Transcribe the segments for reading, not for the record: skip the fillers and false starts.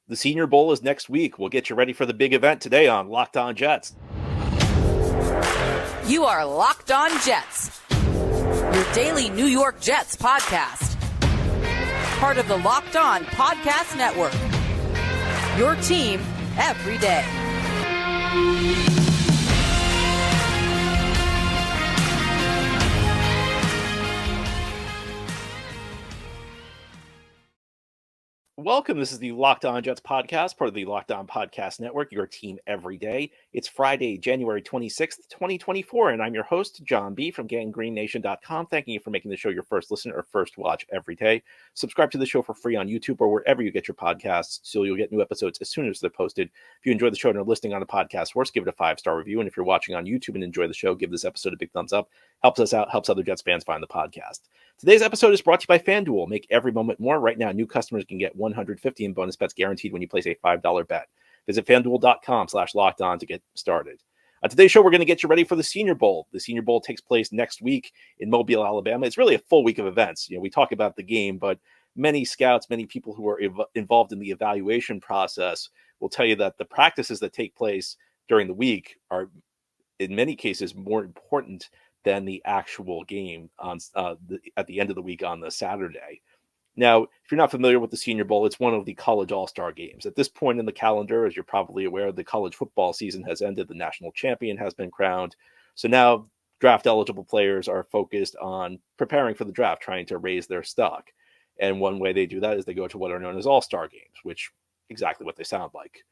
The Senior Bowl is next week. We'll get you ready for the big event today on Locked On Jets. You are Locked On Jets, your daily New York Jets podcast. Part of the Locked On Podcast Network, your team every day. Welcome. This is the Locked On Jets podcast, part of the Locked On Podcast Network, your team every day. It's Friday, January 26th, 2024, and I'm your host, John B. from GangGreenNation.com. Thanking you for making the show your first listen or first watch every day. Subscribe to the show for free on YouTube or wherever you get your podcasts so you'll get new episodes as soon as they're posted. If you enjoy the show and are listening on a podcast source, give it a 5-star review. And if you're watching on YouTube and enjoy the show, give this episode a big thumbs up. Helps us out, helps other Jets fans find the podcast. Today's episode is brought to you by FanDuel. Make every moment more. Right now, new customers can get $150 in bonus bets guaranteed when you place a $5 bet. Visit FanDuel.com/lockedon to get started. On today's show, we're going to get you ready for the Senior Bowl. The Senior Bowl takes place next week in Mobile, Alabama. It's really a full week of events. We talk about the game, but many scouts, many people who are involved in the evaluation process will tell you that the practices that take place during the week are, in many cases, more important than the actual game on at the end of the week on the Saturday. Now, if you're not familiar with the Senior Bowl, it's one of the college all-star games. At this point in the calendar, as you're probably aware, the college football season has ended. The national champion has been crowned. So now draft-eligible players are focused on preparing for the draft, trying to raise their stock. And one way they do that is they go to what are known as all-star games, which exactly what they sound like.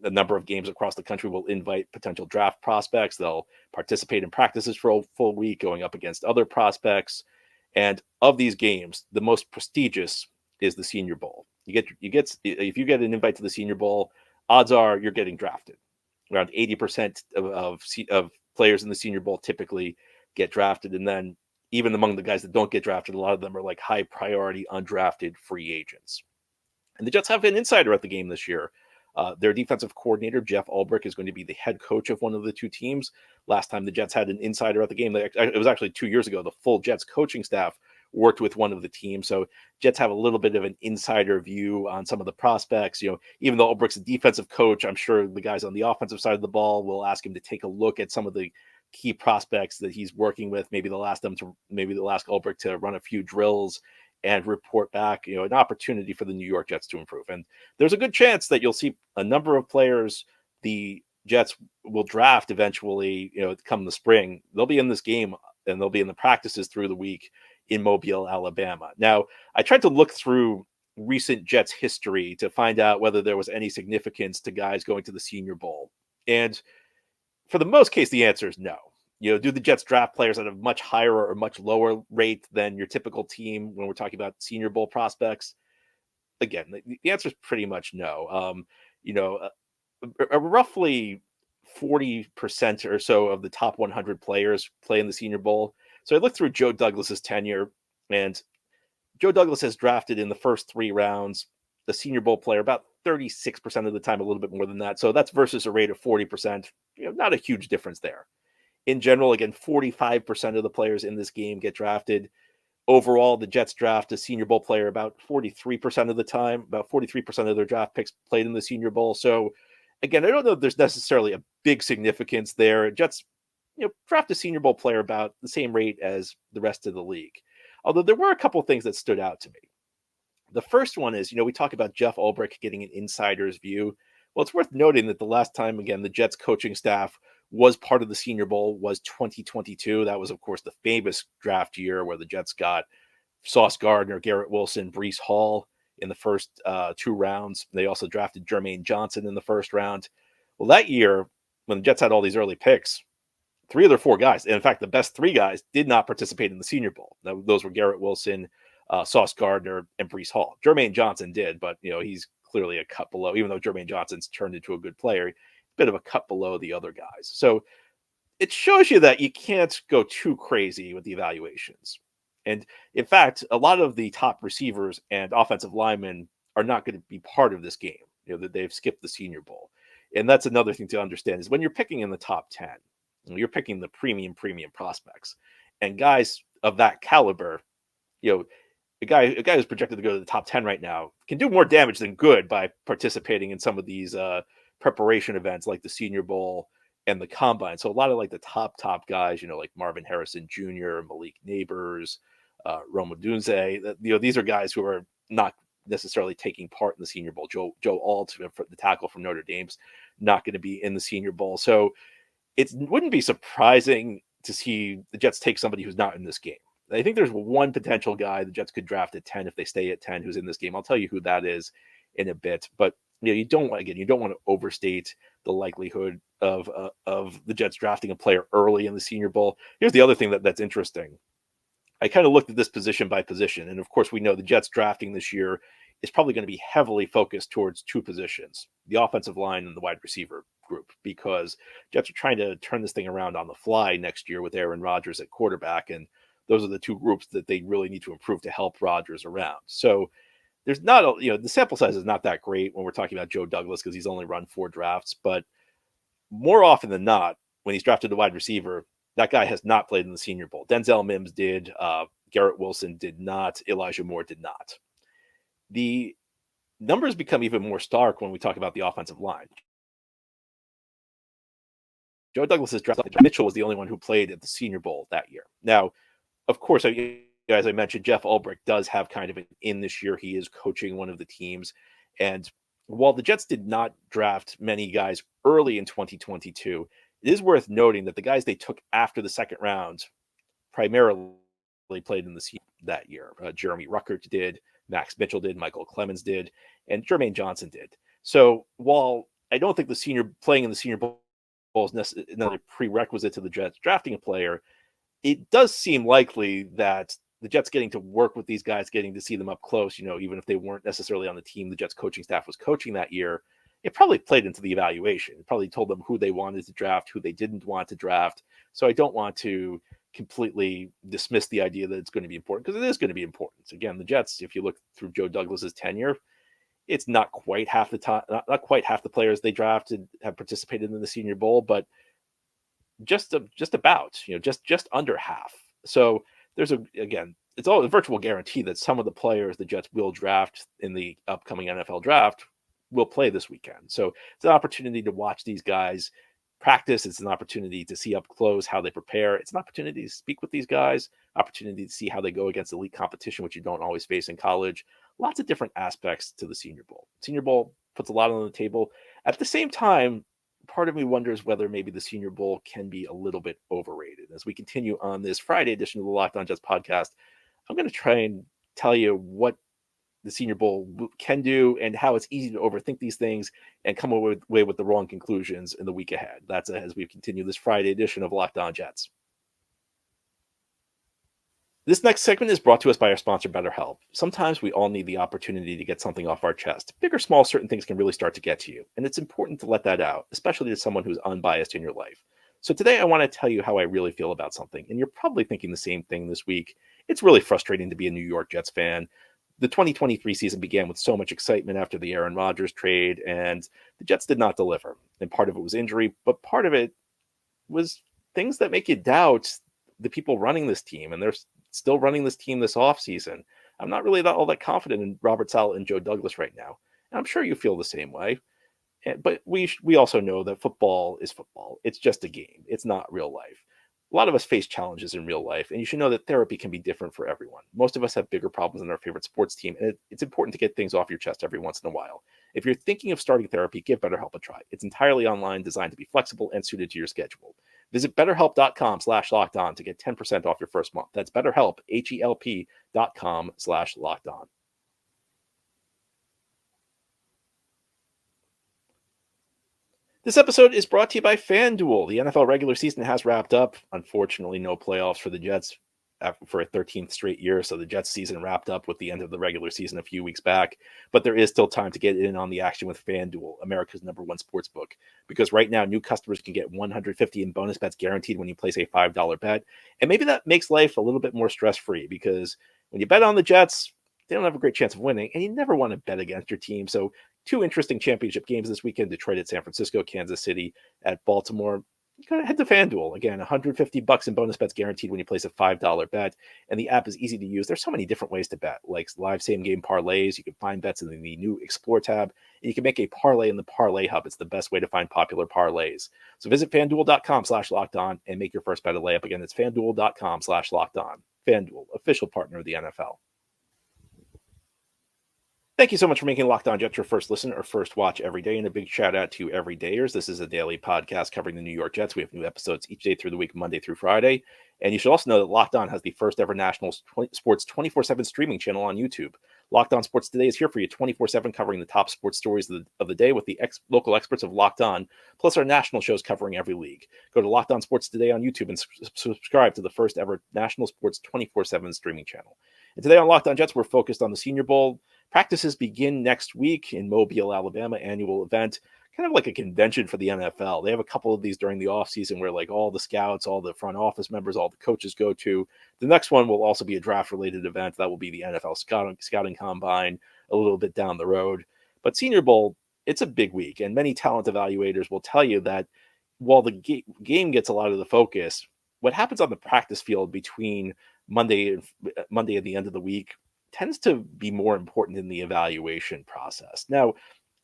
A number of games across the country will invite potential draft prospects. They'll participate in practices for a full week, going up against other prospects. And of these games, the most prestigious is the Senior Bowl. If you get an invite to the Senior Bowl, odds are you're getting drafted. Around 80% of players in the Senior Bowl typically get drafted. And then even among the guys that don't get drafted, a lot of them are like high priority undrafted free agents. And the Jets have an insider at the game this year. Their defensive coordinator, Jeff Ulbrich, is going to be the head coach of one of the two teams. Last time the Jets had an insider at the game, it was actually 2 years ago. The full Jets coaching staff worked with one of the teams. So Jets have a little bit of an insider view on some of the prospects. Even though Ulbrich's a defensive coach, I'm sure the guys on the offensive side of the ball will ask him to take a look at some of the key prospects that he's working with. Maybe they'll ask Ulbrich to run a few drills and report back, an opportunity for the New York Jets to improve. And there's a good chance that you'll see a number of players the Jets will draft eventually, come the spring. They'll be in this game and they'll be in the practices through the week in Mobile, Alabama. Now, I tried to look through recent Jets history to find out whether there was any significance to guys going to the Senior Bowl. And for the most case, the answer is no. Do the Jets draft players at a much higher or much lower rate than your typical team when we're talking about Senior Bowl prospects? Again, the answer is pretty much no. Roughly 40% or so of the top 100 players play in the Senior Bowl. So I looked through Joe Douglas's tenure, and Joe Douglas has drafted in the first 3 rounds the Senior Bowl player about 36% of the time, a little bit more than that. So that's versus a rate of 40%. Not a huge difference there. In general, again, 45% of the players in this game get drafted. Overall, the Jets draft a Senior Bowl player about 43% of the time. About 43% of their draft picks played in the Senior Bowl. So, again, I don't know if there's necessarily a big significance there. Jets, draft a Senior Bowl player about the same rate as the rest of the league. Although there were a couple of things that stood out to me. The first one is, we talk about Jeff Ulbrich getting an insider's view. Well, it's worth noting that the last time, again, the Jets coaching staff was part of the Senior Bowl was 2022. That was, of course, the famous draft year where the Jets got Sauce Gardner, Garrett Wilson, Breece Hall in the first 2 rounds. They also drafted Jermaine Johnson in the first round. Well, that year, when the Jets had all these early picks, 3 of their 4 guys, and in fact, the best 3 guys did not participate in the Senior Bowl. Now, those were Garrett Wilson, Sauce Gardner, and Breece Hall. Jermaine Johnson did, but, he's clearly a cut below, even though Jermaine Johnson's turned into a good player. Bit of a cut below the other guys. So it shows you that you can't go too crazy with the evaluations. And in fact, a lot of the top receivers and offensive linemen are not going to be part of this game. That they've skipped the Senior Bowl. And that's another thing to understand is when you're picking in the top 10, you're picking the premium prospects. And guys of that caliber, a guy who's projected to go to the top 10 right now can do more damage than good by participating in some of these preparation events like the Senior Bowl and the Combine. So a lot of like the top guys, like Marvin Harrison Jr., Malik Neighbors, Rome Odunze, these are guys who are not necessarily taking part in the Senior Bowl. Joe Alt, the tackle from Notre Dame's not going to be in the Senior Bowl. So it wouldn't be surprising to see the Jets take somebody who's not in this game. I think there's one potential guy the Jets could draft at 10 if they stay at 10 who's in this game. I'll tell you who that is in a bit. But you don't want to overstate the likelihood of the Jets drafting a player early in the Senior Bowl. Here's the other thing that's interesting. I kind of looked at this position by position, and of course we know the Jets drafting this year is probably going to be heavily focused towards two positions, the offensive line and the wide receiver group, because Jets are trying to turn this thing around on the fly next year with Aaron Rodgers at quarterback, and those are the two groups that they really need to improve to help Rodgers around. So there's not the sample size is not that great when we're talking about Joe Douglas because he's only run 4 drafts, but more often than not, when he's drafted a wide receiver, that guy has not played in the Senior Bowl. Denzel Mims did. Garrett Wilson did not. Elijah Moore did not. The numbers become even more stark when we talk about the offensive line. Joe Douglas's draft, Mitchell was the only one who played at the Senior Bowl that year. Now, of course, as I mentioned, Jeff Ulbrich does have kind of an in this year. He is coaching one of the teams. And while the Jets did not draft many guys early in 2022, it is worth noting that the guys they took after the second round primarily played in the season that year. Jeremy Ruckert did, Max Mitchell did, Michael Clemens did, and Jermaine Johnson did. So while I don't think playing in the Senior Bowl is another prerequisite to the Jets drafting a player, it does seem likely that the Jets getting to work with these guys, getting to see them up close, even if they weren't necessarily on the team the Jets coaching staff was coaching that year, it probably played into the evaluation. It probably told them who they wanted to draft, who they didn't want to draft. So I don't want to completely dismiss the idea that it's going to be important, because it is going to be important. Again, the Jets, if you look through Joe Douglas's tenure, it's not quite half the time, not quite half the players they drafted have participated in the Senior Bowl, but just about, just under half. So there's it's all a virtual guarantee that some of the players the Jets will draft in the upcoming NFL draft will play this weekend. So it's an opportunity to watch these guys practice. It's an opportunity to see up close how they prepare. It's an opportunity to speak with these guys, opportunity to see how they go against elite competition, which you don't always face in college. Lots of different aspects to the Senior Bowl. Senior Bowl puts a lot on the table. At the same time, part of me wonders whether maybe the Senior Bowl can be a little bit overrated. As we continue on this Friday edition of the Locked On Jets podcast, I'm going to try and tell you what the Senior Bowl can do and how it's easy to overthink these things and come away with the wrong conclusions in the week ahead. That's as we continue this Friday edition of Locked On Jets. This next segment is brought to us by our sponsor, BetterHelp. Sometimes we all need the opportunity to get something off our chest. Big or small, certain things can really start to get to you, and it's important to let that out, especially to someone who's unbiased in your life. So today I want to tell you how I really feel about something, and you're probably thinking the same thing this week. It's really frustrating to be a New York Jets fan. The 2023 season began with so much excitement after the Aaron Rodgers trade, and the Jets did not deliver. And part of it was injury, but part of it was things that make you doubt the people running this team, and they're still running this team this offseason. I'm not really all that confident in Robert Saleh and Joe Douglas right now. And I'm sure you feel the same way. But we also know that football is football. It's just a game. It's not real life. A lot of us face challenges in real life, and you should know that therapy can be different for everyone. Most of us have bigger problems than our favorite sports team, and it's important to get things off your chest every once in a while. If you're thinking of starting therapy, give BetterHelp a try. It's entirely online, designed to be flexible and suited to your schedule. Visit BetterHelp.com/lockedon to get 10% off your first month. That's BetterHelp, HELP.com/lockedon. This episode is brought to you by FanDuel. The NFL regular season has wrapped up. Unfortunately, no playoffs for the Jets for a 13th straight year. So the Jets season wrapped up with the end of the regular season a few weeks back. But there is still time to get in on the action with FanDuel, America's #1 sportsbook. Because right now, new customers can get $150 in bonus bets guaranteed when you place a $5 bet. And maybe that makes life a little bit more stress-free, because when you bet on the Jets, they don't have a great chance of winning, and you never want to bet against your team. So 2 interesting championship games this weekend: Detroit at San Francisco, Kansas City at Baltimore. you gotta head to FanDuel. Again, $150 in bonus bets guaranteed when you place a $5 bet. And the app is easy to use. There's so many different ways to bet, like live same game parlays. You can find bets in the new Explore tab. And you can make a parlay in the Parlay Hub. It's the best way to find popular parlays. So visit FanDuel.com/lockedon and make your first bet a layup. Again, it's FanDuel.com/lockedon. FanDuel, official partner of the NFL. Thank you so much for making Locked On Jets your first listen or first watch every day. And a big shout out to everydayers. This is a daily podcast covering the New York Jets. We have new episodes each day through the week, Monday through Friday. And you should also know that Locked On has the first ever national sports 24/7 streaming channel on YouTube. Locked On Sports Today is here for you 24/7, covering the top sports stories of the day with the local experts of Locked On, plus our national shows covering every league. Go to Locked On Sports Today on YouTube and subscribe to the first ever national sports 24/7 streaming channel. And today on Locked On Jets, we're focused on the Senior Bowl. Practices begin next week in Mobile, Alabama, annual event, kind of like a convention for the NFL. They have a couple of these during the offseason where like all the scouts, all the front office members, all the coaches go to. The next one will also be a draft-related event. That will be the NFL scouting combine a little bit down the road. But Senior Bowl, it's a big week, and many talent evaluators will tell you that while the game gets a lot of the focus, what happens on the practice field between Monday at the end of the week tends to be more important in the evaluation process. Now,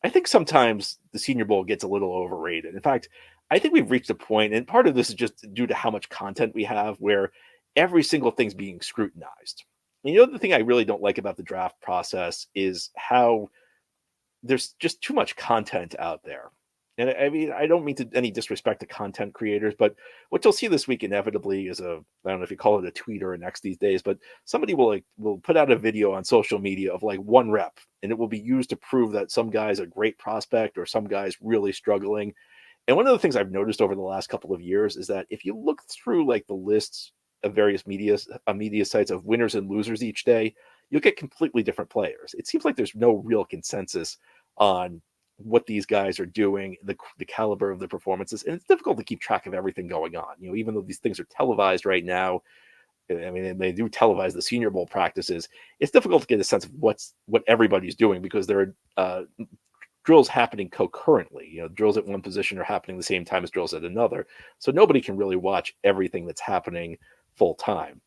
I think sometimes the Senior Bowl gets a little overrated. In fact, I think we've reached a point, and part of this is just due to how much content we have, where every single thing's being scrutinized. And the thing I really don't like about the draft process is how there's just too much content out there. And I mean, I don't mean to any disrespect to content creators, but what you'll see this week inevitably is I don't know if you call it a tweet or an X these days, but somebody will put out a video on social media of like one rep, and it will be used to prove that some guy's a great prospect or some guy's really struggling. And one of the things I've noticed over the last couple of years is that if you look through like the lists of various media sites of winners and losers each day, you'll get completely different players. It seems like there's no real consensus on what these guys are doing, the caliber of the performances, and it's difficult to keep track of everything going on. Even though these things are televised right now, I mean, they do televise the Senior Bowl practices. It's difficult to get a sense of what everybody's doing because there are drills happening concurrently. Drills at one position are happening the same time as drills at another, so nobody can really watch everything that's happening full time.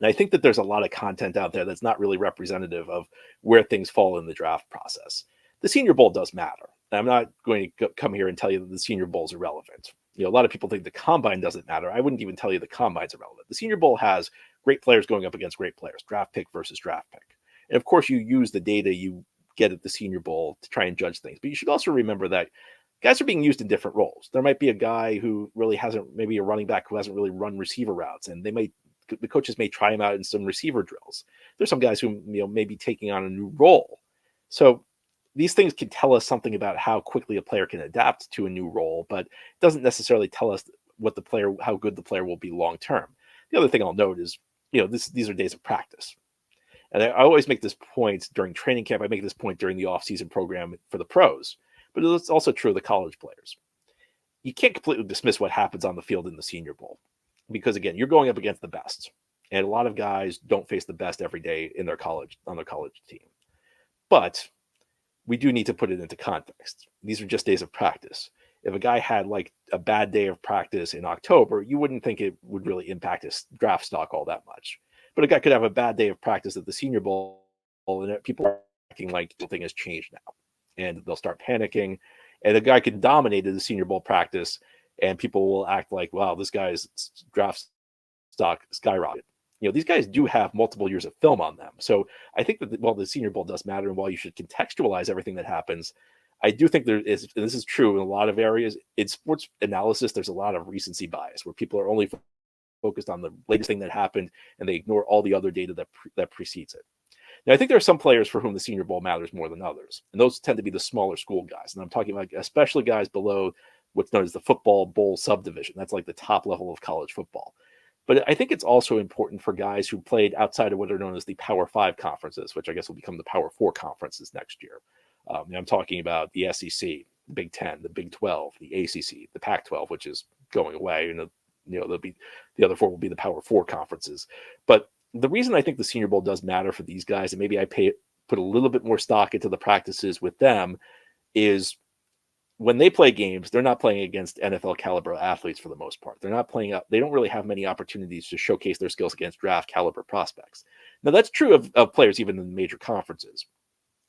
And I think that there's a lot of content out there that's not really representative of where things fall in the draft process. The Senior Bowl does matter. I'm not going to come here and tell you that the Senior Bowl is irrelevant. A lot of people think the combine doesn't matter. I wouldn't even tell you the combine's irrelevant. The Senior Bowl has great players going up against great players, draft pick versus draft pick. And of course, you use the data you get at the Senior Bowl to try and judge things. But you should also remember that guys are being used in different roles. There might be a guy who really hasn't, maybe a running back who hasn't really run receiver routes, and the coaches may try him out in some receiver drills. There's some guys who may be taking on a new role. So these things can tell us something about how quickly a player can adapt to a new role, but it doesn't necessarily tell us how good the player will be long term. The other thing I'll note is, these are days of practice. And I always make this point during training camp. I make this point during the offseason program for the pros, but it's also true of the college players. You can't completely dismiss what happens on the field in the Senior Bowl because, again, you're going up against the best. And a lot of guys don't face the best every day on their college team. But we do need to put it into context. These are just days of practice. If a guy had like a bad day of practice in October, you wouldn't think it would really impact his draft stock all that much. But a guy could have a bad day of practice at the Senior Bowl, and people are acting like the thing has changed now, and they'll start panicking. And a guy could dominate the Senior Bowl practice, and people will act like, wow, this guy's draft stock skyrocketed. These guys do have multiple years of film on them. So I think that while the Senior Bowl does matter and while you should contextualize everything that happens, I do think there is, and this is true in a lot of areas, in sports analysis, there's a lot of recency bias where people are only focused on the latest thing that happened and they ignore all the other data that precedes it. Now, I think there are some players for whom the Senior Bowl matters more than others, and those tend to be the smaller school guys. And I'm talking about especially guys below what's known as the football bowl subdivision. That's like the top level of college football. But I think it's also important for guys who played outside of what are known as the Power 5 conferences, which I guess will become the Power 4 conferences next year. I'm talking about the SEC, the Big 10, the Big 12, the ACC, the Pac-12, which is going away. There'll be the other four will be the Power 4 conferences. But the reason I think the Senior Bowl does matter for these guys, and maybe I put a little bit more stock into the practices with them, is when they play games, they're not playing against NFL caliber athletes for the most part. They're not playing up. They don't really have many opportunities to showcase their skills against draft caliber prospects. Now, that's true of players even in the major conferences.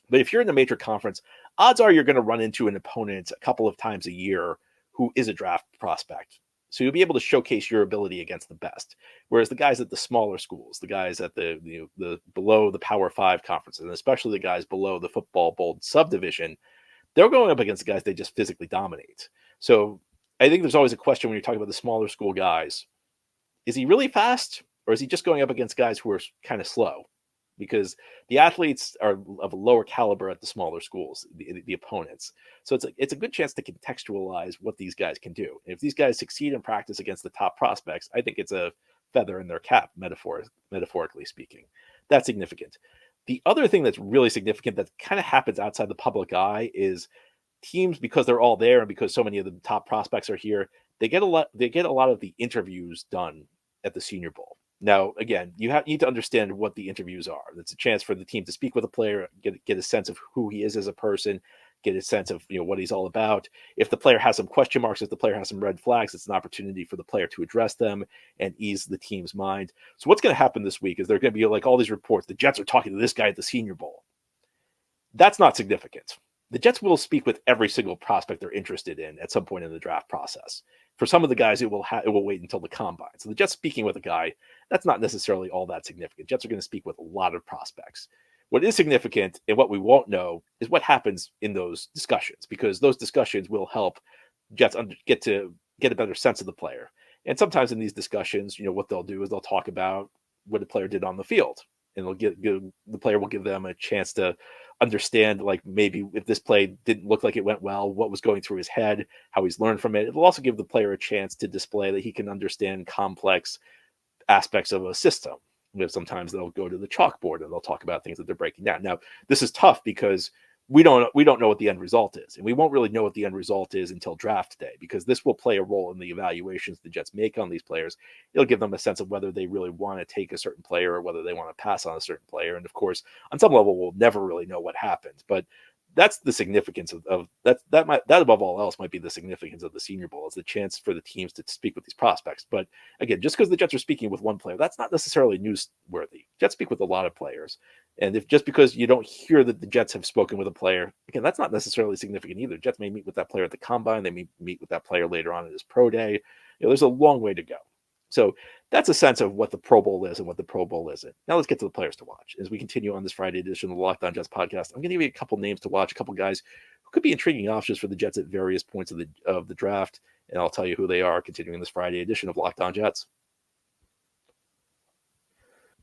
But if you're in the major conference, odds are you're going to run into an opponent a couple of times a year who is a draft prospect. So you'll be able to showcase your ability against the best. Whereas the guys at the smaller schools, the guys at the below the Power 5 conferences, and especially the guys below the football bold subdivision, they're going up against the guys they just physically dominate. So I think there's always a question when you're talking about the smaller school guys. Is he really fast, or is he just going up against guys who are kind of slow? Because the athletes are of a lower caliber at the smaller schools, the opponents. So it's a good chance to contextualize what these guys can do. And if these guys succeed in practice against the top prospects, I think it's a feather in their cap, metaphorically speaking. That's significant. The other thing that's really significant that kind of happens outside the public eye is teams, because they're all there and because so many of the top prospects are here, they get a lot of the interviews done at the Senior Bowl. Now, again, you need to understand what the interviews are. It's a chance for the team to speak with a player, get a sense of who he is as a person, get a sense of what he's all about. If the player has some question marks, if the player has some red flags, it's an opportunity for the player to address them and ease the team's mind. So what's going to happen this week is there are going to be like all these reports. The Jets are talking to this guy at the Senior Bowl. That's not significant. The Jets will speak with every single prospect they're interested in at some point in the draft process. For some of the guys, it will wait until the combine. So the Jets speaking with a guy, that's not necessarily all that significant. Jets are going to speak with a lot of prospects. What is significant and what we won't know is what happens in those discussions, because those discussions will help Jets get a better sense of the player. And sometimes in these discussions, what they'll do is they'll talk about what the player did on the field, and the player will give them a chance to understand, like, maybe if this play didn't look like it went well, what was going through his head, how he's learned from it. It'll also give the player a chance to display that he can understand complex aspects of a system. Sometimes they'll go to the chalkboard and they'll talk about things that they're breaking down. Now, this is tough because we don't know what the end result is, and we won't really know what the end result is until draft day, because this will play a role in the evaluations the Jets make on these players. It'll give them a sense of whether they really want to take a certain player or whether they want to pass on a certain player. And of course, on some level, we'll never really know what happens, but that's the significance of that above all else might be the significance of the Senior Bowl, is the chance for the teams to speak with these prospects. But again, just because the Jets are speaking with one player, that's not necessarily newsworthy. Jets speak with a lot of players. And if just because you don't hear that the Jets have spoken with a player, again, that's not necessarily significant either. Jets may meet with that player at the combine. They may meet with that player later on in his pro day. There's a long way to go. So that's a sense of what the Pro Bowl is and what the Pro Bowl isn't. Now let's get to the players to watch. As we continue on this Friday edition of the Locked On Jets podcast, I'm going to give you a couple names to watch, a couple guys who could be intriguing options for the Jets at various points of the draft, and I'll tell you who they are continuing this Friday edition of Locked On Jets.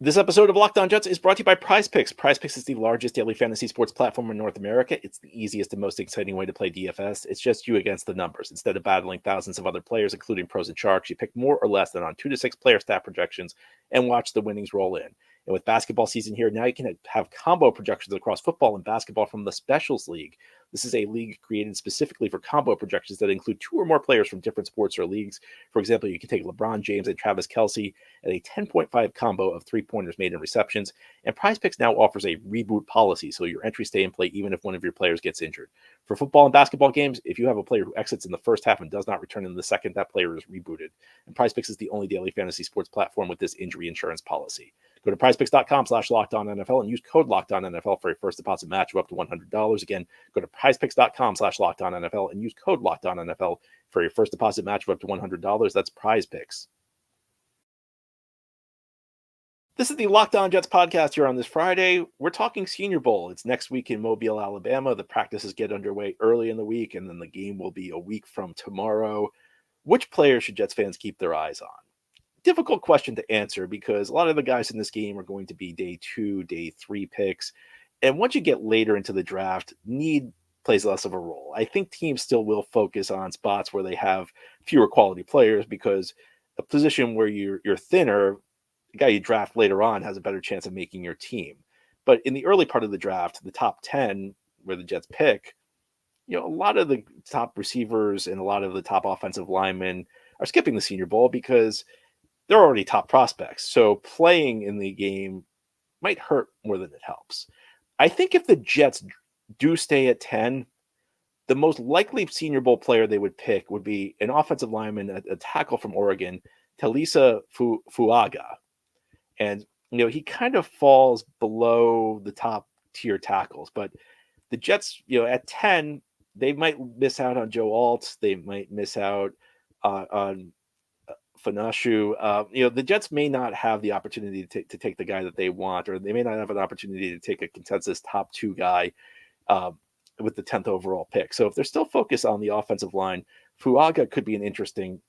This episode of Locked On Jets is brought to you by PrizePicks. PrizePicks is the largest daily fantasy sports platform in North America. It's the easiest and most exciting way to play DFS. It's just you against the numbers. Instead of battling thousands of other players, including pros and sharks, you pick more or less than on 2 to 6 player stat projections and watch the winnings roll in. And with basketball season here, now you can have combo projections across football and basketball from the Specials League. This is a league created specifically for combo projections that include 2 or more players from different sports or leagues. For example, you can take LeBron James and Travis Kelce at a 10.5 combo of 3-pointers made in receptions. And PrizePicks now offers a reboot policy, so your entries stay in play even if one of your players gets injured. For football and basketball games, if you have a player who exits in the first half and does not return in the second, that player is rebooted. And PrizePicks is the only daily fantasy sports platform with this injury insurance policy. Go to prizepicks.com/LockedOnNFL and use code LockedOnNFL for a first deposit match of up to $100. Again, go to prizepicks.com/LockedOnNFL and use code LockedOnNFL for your first deposit match of up to $100. That's PrizePicks. This is the Locked On Jets podcast here on this Friday. We're talking Senior Bowl. It's next week in Mobile, Alabama. The practices get underway early in the week, and then the game will be a week from tomorrow. Which players should Jets fans keep their eyes on? Difficult question to answer, because a lot of the guys in this game are going to be day 2, day 3 picks. And once you get later into the draft, need plays less of a role. I think teams still will focus on spots where they have fewer quality players, because a position where you're thinner, the guy you draft later on has a better chance of making your team. But in the early part of the draft, the top 10, where the Jets pick, a lot of the top receivers and a lot of the top offensive linemen are skipping the Senior Bowl because they're already top prospects. So playing in the game might hurt more than it helps. I think if the Jets do stay at 10, the most likely Senior Bowl player they would pick would be an offensive lineman, a tackle from Oregon, Talisa Fuaga. And, he kind of falls below the top tier tackles, but the Jets, at 10, they might miss out on Joe Alt. They might miss out on Fanashu. The Jets may not have the opportunity to take the guy that they want, or they may not have an opportunity to take a consensus top 2 guy with the 10th overall pick. So if they're still focused on the offensive line, Fuaga could be an interesting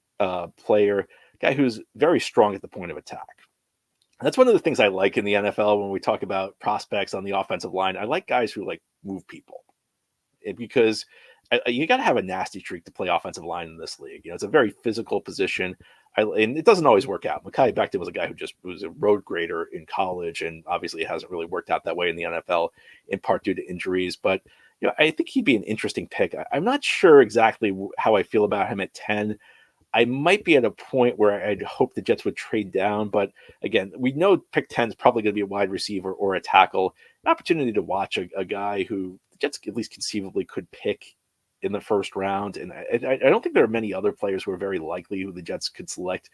player, guy who's very strong at the point of attack. That's one of the things I like in the NFL when we talk about prospects on the offensive line. I like guys who move people, because you got to have a nasty streak to play offensive line in this league. It's a very physical position, and it doesn't always work out. Mekhi Becton was a guy who just was a road grader in college, and obviously it hasn't really worked out that way in the NFL, in part due to injuries. But I think he'd be an interesting pick. I'm not sure exactly how I feel about him at 10. I might be at a point where I'd hope the Jets would trade down. But again, we know pick 10 is probably going to be a wide receiver or a tackle. An opportunity to watch a guy who the Jets at least conceivably could pick in the first round. And I don't think there are many other players who are very likely who the Jets could select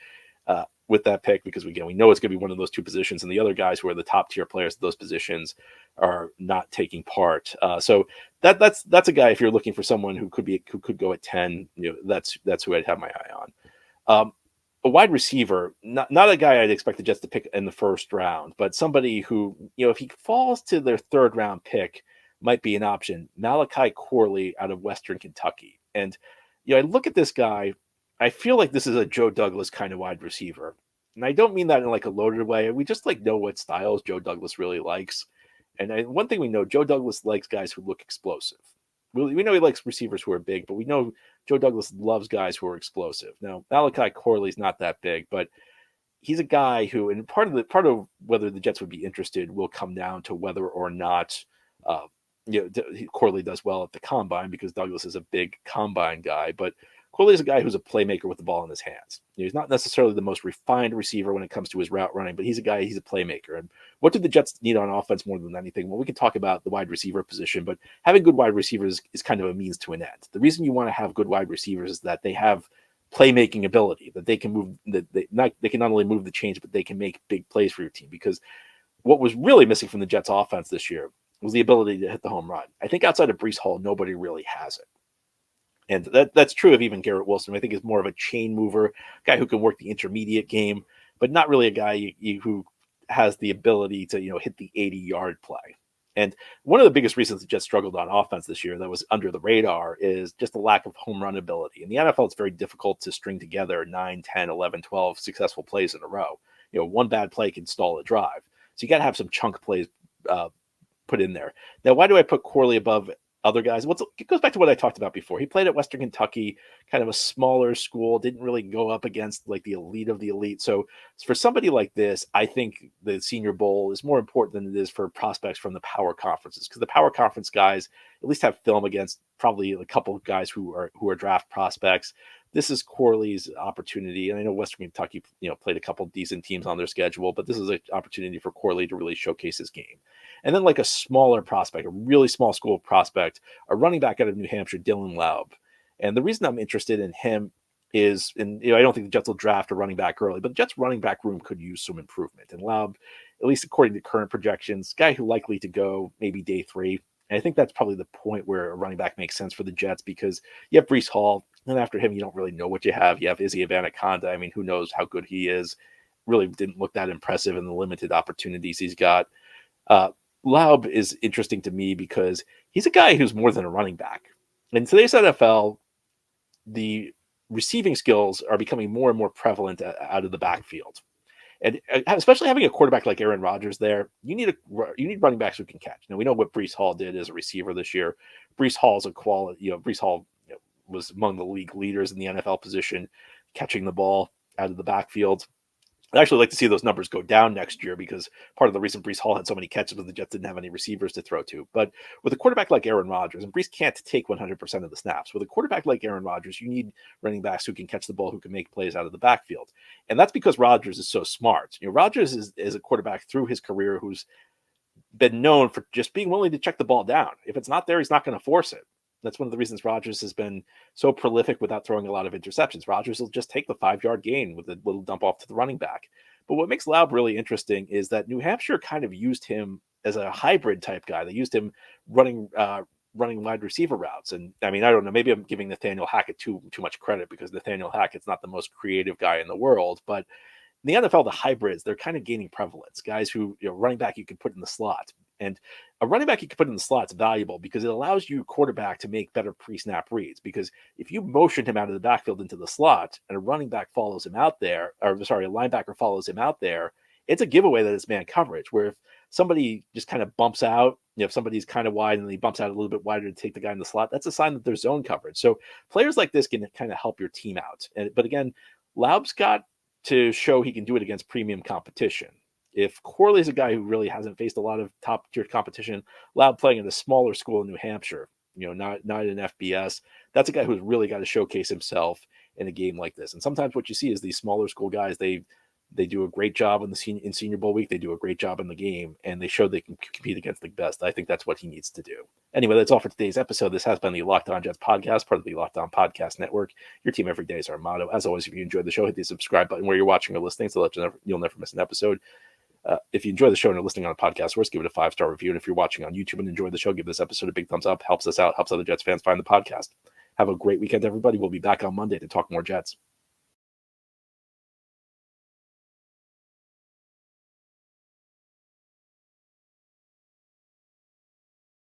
with that pick, because we know it's going to be one of those 2 positions, and the other guys who are the top tier players at those positions are not taking part. So that's a guy, if you're looking for someone who could go at 10, that's who I'd have my eye on. A wide receiver, not a guy I'd expect the Jets to pick in the first round, but somebody who, if he falls to their 3rd round pick, might be an option. Malachi Corley out of Western Kentucky. And, I look at this guy, I feel like this is a Joe Douglas kind of wide receiver. And I don't mean that in a loaded way. We just know what styles Joe Douglas really likes. And one thing we know, Joe Douglas likes guys who look explosive. We know he likes receivers who are big, but we know Joe Douglas loves guys who are explosive. Now, Malachi Corley's not that big, but he's a guy who, and part of whether the Jets would be interested will come down to whether or not Corley does well at the combine, because Douglas is a big combine guy. But Corley is a guy who's a playmaker with the ball in his hands. He's not necessarily the most refined receiver when it comes to his route running, but he's a playmaker. And what do the Jets need on offense more than anything? Well, we can talk about the wide receiver position, but having good wide receivers is kind of a means to an end. The reason you want to have good wide receivers is that they have playmaking ability, that they can move, they can not only move the chains, but they can make big plays for your team. Because what was really missing from the Jets offense this year was the ability to hit the home run. I think outside of Breece Hall, nobody really has it. And that's true of even Garrett Wilson. I think is more of a chain mover, guy who can work the intermediate game, but not really a guy who has the ability to hit the 80-yard play. And one of the biggest reasons the Jets struggled on offense this year that was under the radar is just the lack of home run ability. In the NFL, it's very difficult to string together 9, 10, 11, 12 successful plays in a row. One bad play can stall a drive. So you got to have some chunk plays put in there. Now, why do I put Corley above other guys? Well, it goes back to what I talked about before. He played at Western Kentucky, kind of a smaller school, didn't really go up against the elite of the elite. So for somebody like this, I think the Senior Bowl is more important than it is for prospects from the power conferences, because the power conference guys at least have film against probably a couple of guys who are draft prospects. This is Corley's opportunity. And I know Western Kentucky, played a couple of decent teams on their schedule, but this is an opportunity for Corley to really showcase his game. And then a smaller prospect, a really small school prospect, a running back out of New Hampshire, Dylan Laub. And the reason I'm interested in him is, I don't think the Jets will draft a running back early, but the Jets running back room could use some improvement. And Laub, at least according to current projections, guy who likely to go maybe day 3. And I think that's probably the point where a running back makes sense for the Jets, because you have Breece Hall, and after him, you don't really know what you have. You have Izzy Abanikanda. I mean, who knows how good he is. Really didn't look that impressive in the limited opportunities he's got. Laub is interesting to me because he's a guy who's more than a running back. In today's NFL, the receiving skills are becoming more and more prevalent out of the backfield. And especially having a quarterback like Aaron Rodgers there, you need running backs who can catch. Now, we know what Breece Hall did as a receiver this year. Breece Hall's a quality, Breece Hall was among the league leaders in the NFL position, catching the ball out of the backfield. I'd actually like to see those numbers go down next year, because part of the reason Breece Hall had so many catches was the Jets didn't have any receivers to throw to. But with a quarterback like Aaron Rodgers, and Breece can't take 100% of the snaps, with a quarterback like Aaron Rodgers, you need running backs who can catch the ball, who can make plays out of the backfield. And that's because Rodgers is so smart. Rodgers is a quarterback through his career who's been known for just being willing to check the ball down. If it's not there, he's not going to force it. That's one of the reasons Rodgers has been so prolific without throwing a lot of interceptions. Rodgers will just take the 5-yard gain with a little dump off to the running back. But what makes Laub really interesting is that New Hampshire kind of used him as a hybrid type guy. They used him running wide receiver routes. And I mean, I don't know, maybe I'm giving Nathaniel Hackett too much credit because Nathaniel Hackett's not the most creative guy in the world, but in the NFL, the hybrids, they're kind of gaining prevalence. Guys who, running back you can put in the slot. And a running back you can put in the slot is valuable because it allows you quarterback to make better pre-snap reads. Because if you motion him out of the backfield into the slot and a running back follows him out there, a linebacker follows him out there, it's a giveaway that it's man coverage. Where if somebody just kind of bumps out, if somebody's kind of wide and he bumps out a little bit wider to take the guy in the slot, that's a sign that there's zone coverage. So players like this can kind of help your team out. But again, Laub's got to show he can do it against premium competition. If Corley's a guy who really hasn't faced a lot of top-tier competition, Laub playing in a smaller school in New Hampshire, not in FBS, that's a guy who's really got to showcase himself in a game like this. And sometimes what you see is these smaller school guys, they do a great job in Senior Bowl week. They do a great job in the game, and they show they can compete against the best. I think that's what he needs to do. Anyway, that's all for today's episode. This has been the Locked On Jets podcast, part of the Locked On Podcast Network. Your team every day is our motto. As always, if you enjoyed the show, hit the subscribe button where you're watching or listening so that you'll never miss an episode. If you enjoy the show and are listening on a podcast source, give it a 5-star review. And if you're watching on YouTube and enjoy the show, give this episode a big thumbs up. Helps us out, helps other Jets fans find the podcast. Have a great weekend, everybody. We'll be back on Monday to talk more Jets.